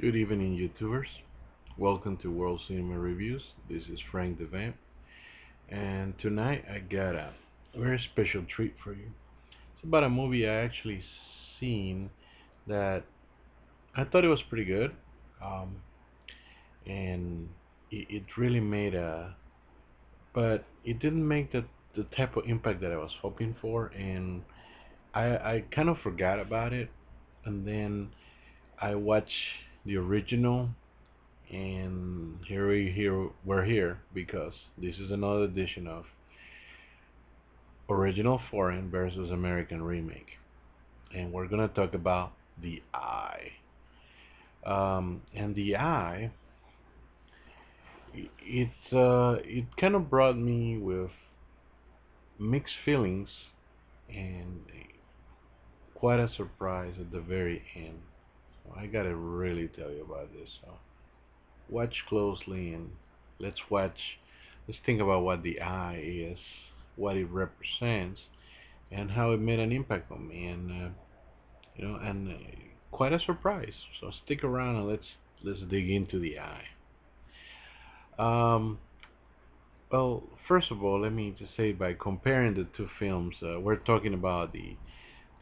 Good evening, YouTubers. Welcome to World Cinema Reviews. This is Frank the Vamp, and tonight I got a very special treat for you. It's about a movie I actually seen that I thought it was pretty good, um, and it really made but it didn't make the type of impact that I was hoping for, and I kind of forgot about it, and then I watched the original. And we're here because this is another edition of original foreign versus American remake, and we're gonna talk about The Eye. And The Eye, it kind of brought me with mixed feelings and quite a surprise at the very end. So I gotta really tell you about this. So watch closely and let's watch. Let's think about what The Eye is, what it represents, and how it made an impact on me, and quite a surprise. So stick around and let's dig into The Eye. Um, well, first of all, let me just say by comparing the two films, we're talking about the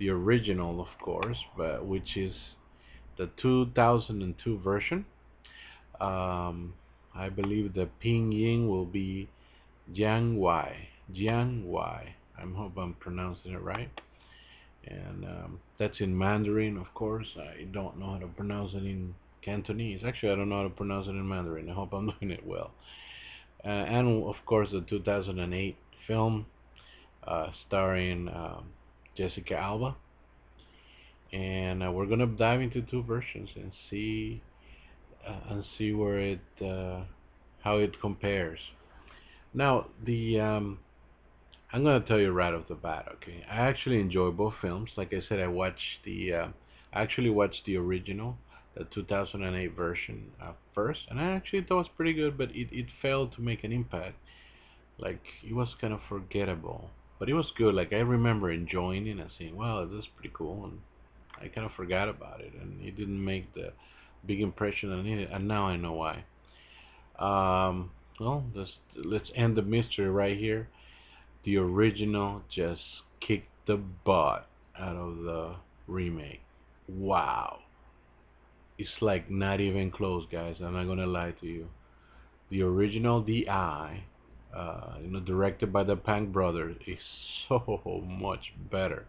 original, of course, but which is the 2002 version. Um, I believe the pinyin will be Jian Gui. Jian Gui. I hope I'm pronouncing it right. And that's in Mandarin, of course. I don't know how to pronounce it in Cantonese. Actually, I don't know how to pronounce it in Mandarin. I hope I'm doing it well. And of course, the 2008 film starring Jessica Alba. And we're gonna dive into two versions and see where it how it compares. Now, the I'm gonna tell you right off the bat, okay? I actually enjoy both films. Like I said, I actually watched the original, the 2008 version first, and I actually thought it was pretty good, but it failed to make an impact. Like it was kind of forgettable, but it was good. Like I remember enjoying it and saying, "Wow, this is pretty cool," and I kind of forgot about it, and it didn't make the big impression I needed, and now I know why. Well, let's end the mystery right here. The original just kicked the butt out of the remake. Wow. It's like not even close, guys. I'm not gonna lie to you. The original The Eye, directed by the Pank brothers, is so much better.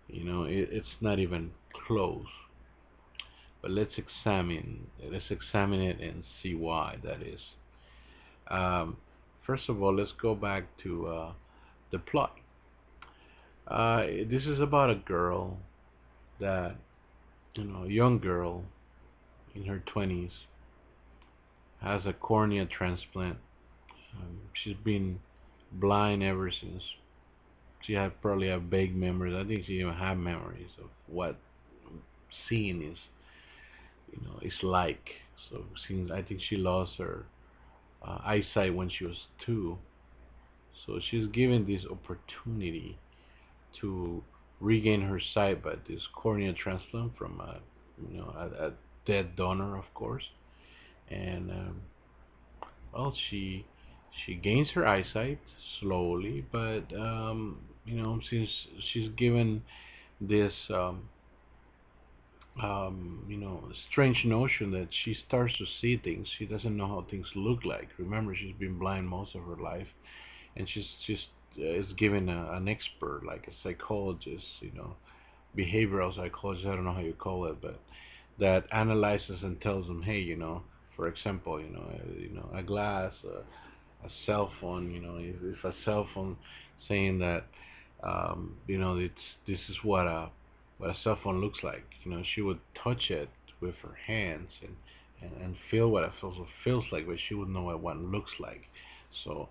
It's not even close. But let's examine it and see why that is. Um, First of all, let's go back to the plot. This is about a girl that, a young girl in her 20s has a cornea transplant. She's been blind ever since. She had probably have vague memories. I think she even had memories of what seeing is like. So since I think she lost her eyesight when she was 2, so she's given this opportunity to regain her sight by this cornea transplant from a dead donor, of course. And well, she gains her eyesight slowly, but since she's given this strange notion that she starts to see things, she doesn't know how things look like. Remember, she's been blind most of her life, and she's is given an expert like a psychologist, behavioral psychologist. I don't know how you call it, but that analyzes and tells them, hey, for example, a glass, a cell phone. If a cell phone saying that, it's this is what a cell phone looks like. She would touch it with her hands and feel what a cell phone feels like, but she would know what one looks like. So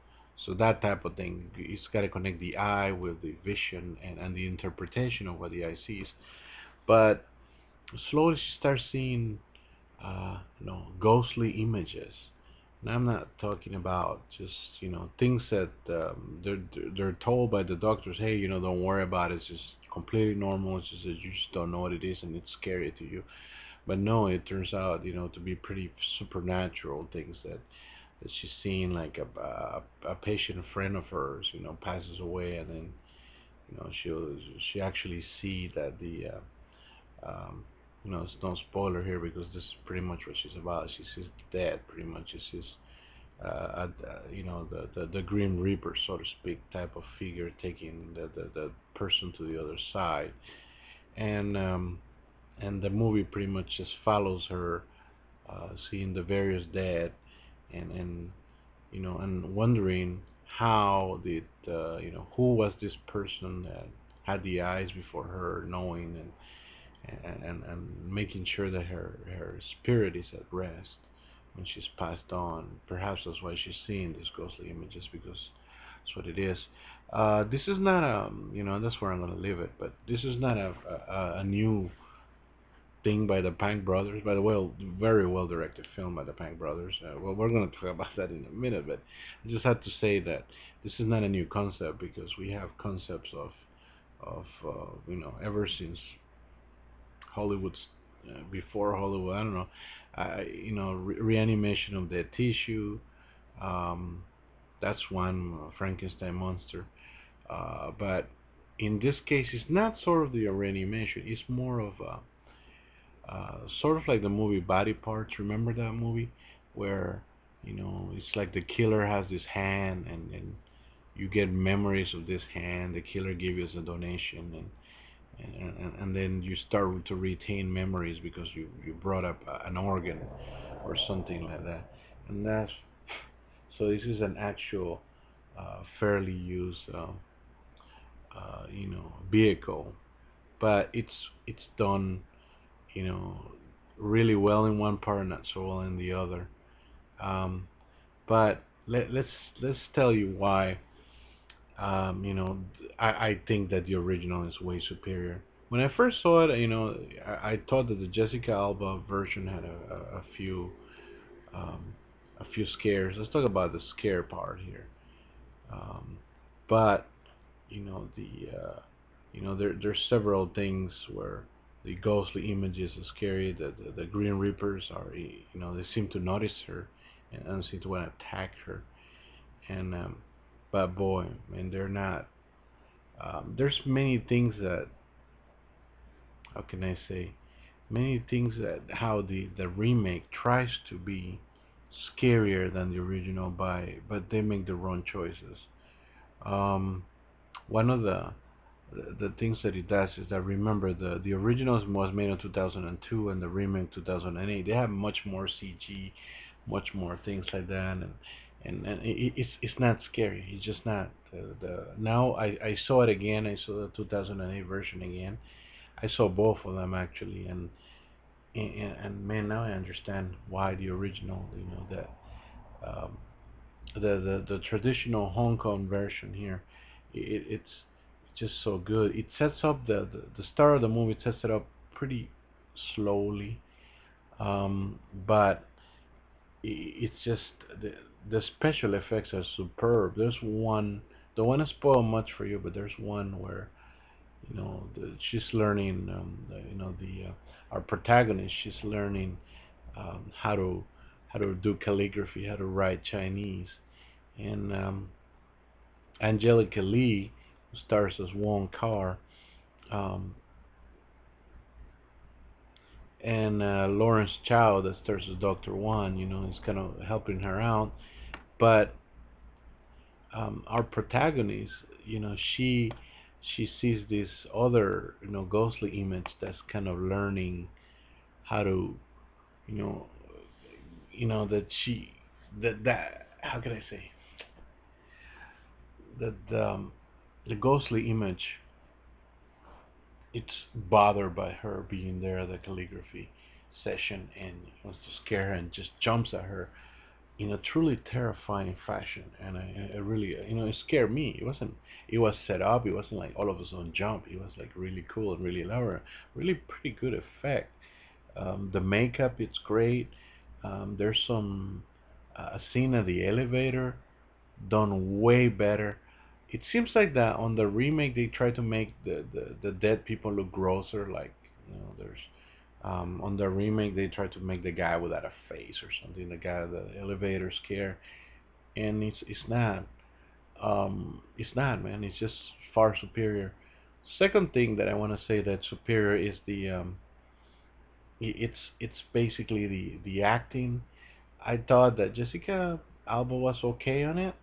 that type of thing, it's got to connect the eye with the vision and the interpretation of what the eye sees. But slowly she starts seeing ghostly images. And I'm not talking about just things that they're told by the doctors. Hey, don't worry about it. It's just completely normal. It's just that you just don't know what it is, and it's scary to you. But no, it turns out, to be pretty supernatural things that she's seeing, like a patient friend of hers, passes away, and then she actually see that it's no spoiler here because this is pretty much what she's about. She sees dead, pretty much. She sees the Grim Reaper, so to speak, type of figure taking the person to the other side, and the movie pretty much just follows her, seeing the various dead, and and wondering how did who was this person that had the eyes before her, knowing and making sure that her spirit is at rest when she's passed on. Perhaps that's why she's seeing these ghostly images, because that's what it is. This is not that's where I'm gonna leave it. But this is not a new thing by the Pank brothers. By the way, very well directed film by the Pank brothers. Well, we're gonna talk about that in a minute, but I just had to say that this is not a new concept, because we have concepts of ever since Hollywood's before Hollywood. I don't know. Reanimation of dead tissue. Um, that's one, Frankenstein monster. But in this case, it's not sort of the reanimation. It's more of a sort of like the movie Body Parts. Remember that movie where it's like the killer has this hand, and you get memories of this hand. The killer gave you as a donation, and then you start to retain memories because you brought up an organ or something like that. And that's so this is an actual fairly used vehicle, but it's done you know really well in one part, not so well in the other. um, but let's tell you why. I think that the original is way superior. When I first saw it, I thought that the Jessica Alba version had um, a few scares. Let's talk about the scare part here. Um, but there's several things where the ghostly images are scary. The Green Reapers are, they seem to notice her and seem to want to attack her. And but boy, man, they're not. There's many things that, how can I say, many things that how the remake tries to be scarier than the original, but they make the wrong choices. Um, One of the things that it does is that, remember, the original was made in 2002 and the remake 2008. They have much more CG, much more things like that, it's not scary. It's just not. The Now I saw it again. I saw the 2008 version again. I saw both of them actually, and man, now I understand why the original, that um, the traditional Hong Kong version here, it's just so good. It sets up the start of the movie, sets it up pretty slowly, but it's just the special effects are superb. There's one, don't want to spoil much for you, but there's one where she's learning, our protagonist, she's learning how to do calligraphy, how to write Chinese, and Angelica Lee, who stars as Wong Kar, um, and Lawrence Chow, that stars as Dr. Wan, is kind of helping her out. But our protagonist, she sees this other, ghostly image that's kind of learning how to, you know, that that how can I say that the ghostly image, it's bothered by her being there at the calligraphy session and wants to scare her and just jumps at her in a truly terrifying fashion. And I really, it scared me. It was set up. It wasn't like all of a sudden jump. It was like really cool and really elaborate, really pretty good effect. The makeup, it's great. There's some a scene at the elevator done way better. It seems like that on the remake they try to make the dead people look grosser. Like there's On the remake, they try to make the guy without a face or something, the guy the elevator scare, and it's not, man. It's just far superior. Second thing that I want to say that's superior is it's basically the acting. I thought that Jessica Alba was okay on it.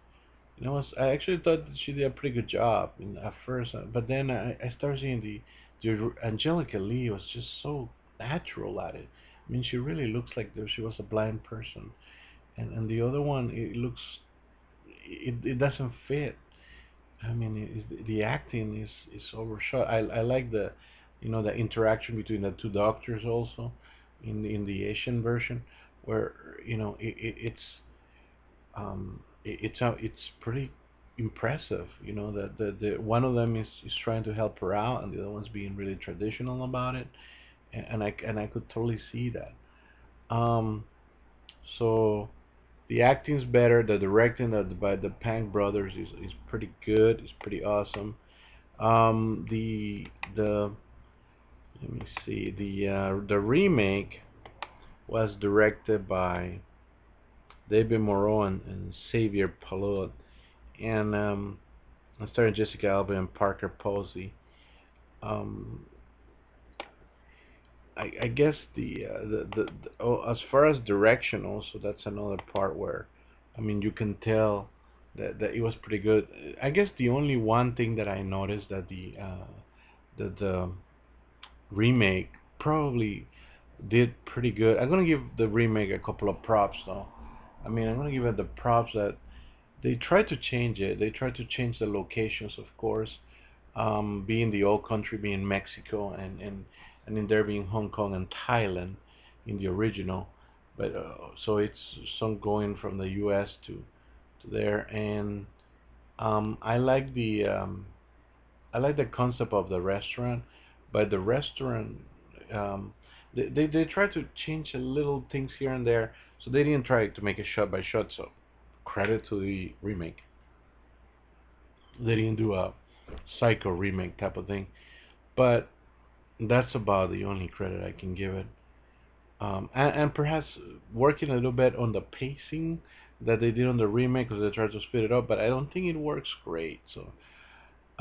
I actually thought that she did a pretty good job at first, but then I started seeing the Angelica Lee was just so natural at it. I mean, she really looks like though she was a blind person, and the other one, it doesn't fit. I mean, the acting is overshot. I like the interaction between the two doctors also, in the Asian version, where it's pretty impressive. That the one of them is trying to help her out, and the other one's being really traditional about it, and I could totally see that. Um, so the acting's better. The directing by the Pang brothers is pretty good. It's pretty awesome. The let me see. The remake was directed by David Moreau and Xavier Palud, and starring Jessica Alba and Parker Posey. Um, I guess as far as direction, also that's another part where, I mean, you can tell that it was pretty good. I guess the only one thing that I noticed that the remake probably did pretty good. I'm gonna give the remake a couple of props though. I mean, I'm gonna give it the props that they tried to change it. They tried to change the locations, of course, being the old country, being Mexico, and in there being Hong Kong and Thailand in the original. But so it's some going from the U.S. to there, and I like the concept of the restaurant, but the restaurant they try to change a little things here and there, so they didn't try to make it shot by shot. So credit to the remake. They didn't do a Psycho remake type of thing, but that's about the only credit I can give it. And perhaps working a little bit on the pacing that they did on the remake because they tried to speed it up, but I don't think it works great. So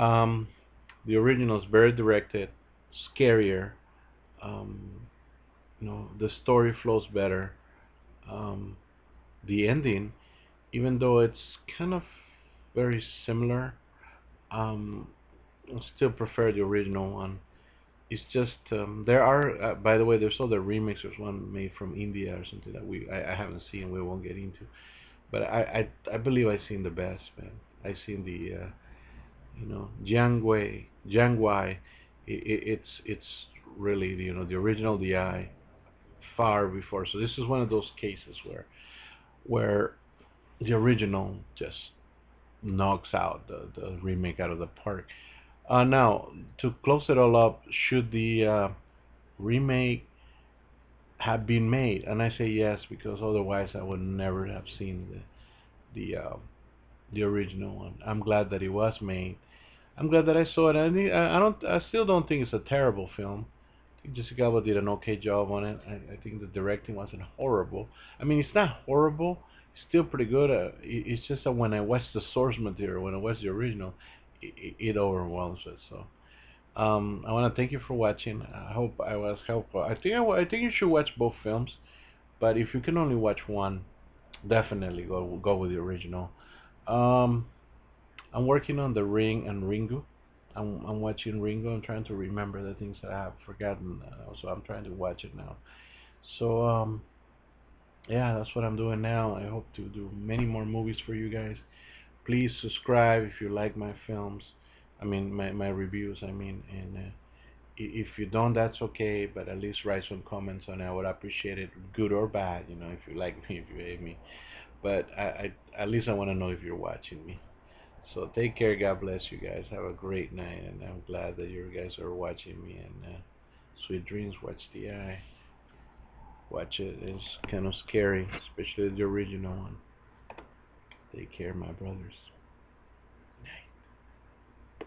um, the original is very directed, scarier. Um, the story flows better. Um, the ending, even though it's kind of very similar, um, I still prefer the original one. It's just there are by the way, there's other remixes. There's one made from India or something that I haven't seen. We won't get into, but I believe I've seen the best, man. I've seen the Jian Gui. It's really the original DI far before. So this is one of those cases where the original just knocks out the remake out of the park. Now, to close it all up, should the remake have been made? And I say yes because otherwise I would never have seen the original one. I'm glad that it was made. I'm glad that I saw it. I still don't think it's a terrible film. I think Jessica Alba did an okay job on it. I think the directing wasn't horrible. I mean, it's not horrible. It's still pretty good. It's just that when I watch the source material, when I watch the original, it overwhelms it. So I want to thank you for watching. I hope I was helpful. I think you should watch both films, but if you can only watch one, definitely go with the original. Um, I'm working on the Ring and Ringu. I'm watching Ringo. I'm trying to remember the things that I have forgotten. So I'm trying to watch it now. So yeah, that's what I'm doing now. I hope to do many more movies for you guys. Please subscribe if you like my films. I mean my reviews. I mean, and if you don't, that's okay. But at least write some comments on it. I would appreciate it, good or bad. If you like me, if you hate me. But I at least I want to know if you're watching me. So take care. God bless you guys. Have a great night, and I'm glad that you guys are watching me. And sweet dreams. Watch the eye. Watch it. It's kind of scary, especially the original one. Take care, my brothers.